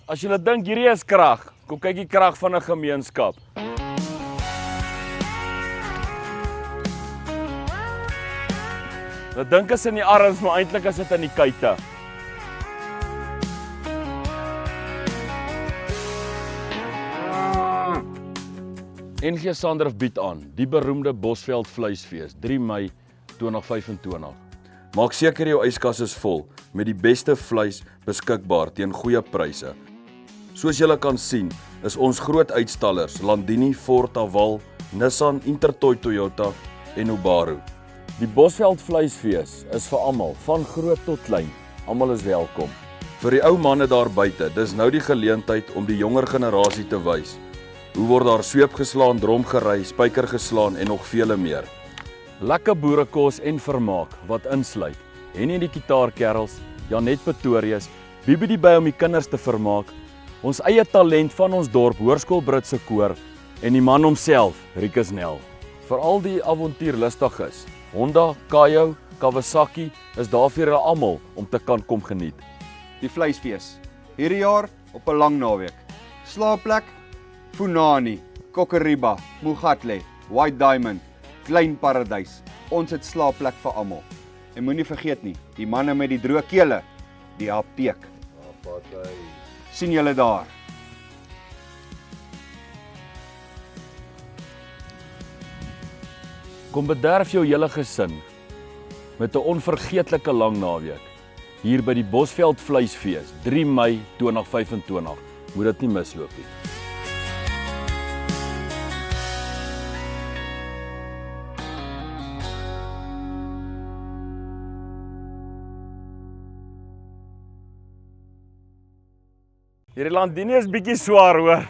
As jy dink hierdie is krag, kom kyk die krag van 'n gemeenskap. Hulle dink is in die arms, maar eintlik is dit in die kuite. NG Sandrift bied aan die beroemde Bosveld Vleisfees 3 Mei 2025. Maak seker jou yskas is vol met die beste vleis beskikbaar teen goeie pryse. Soos julle kan sien, is ons groot uitstallers Landini, Ford, Haval, Nissan, Intertoy, Toyota en Ubaru. Die Bosveld Vleisfees is vir almal, van groot tot klein. Almal is welkom. Vir die ou manne daar buite, dis nou die geleentheid om die jonger generasie te wys. Hoe word daar sweep geslaan, drom gery, spyker geslaan en nog vele meer. Lekker boerekos en vermaak wat insluit Henny die Gitaarkerels, Janet Pretorius, Bibi die by om die kinders te vermaak, ons eie talent van ons dorp Hoërskool Britse Koor en die man homself, Rikus Nel. Vir al die avontuurlustiges, Honda, Kayo, Kawasaki is daar vir julle almal om te kan kom geniet. Die vleisfees, hierdie jaar op 'n lang naweek. Slaapplek, Funani, Kokkeriba, Mugatle, White Diamond, Klein Paradys. Ons het slaapplek vir almal. En moenie vergeet nie, die manne met die droë kele, die apteek. Sien julle daar. Kom bederf jou hele gesin met 'n onvergeetlike lang naweek hier by die Bosveld Vleisfees 3 Mei 2025. Moet dit nie misloop nie. Hierdie Landini is bietjie swaar hoor.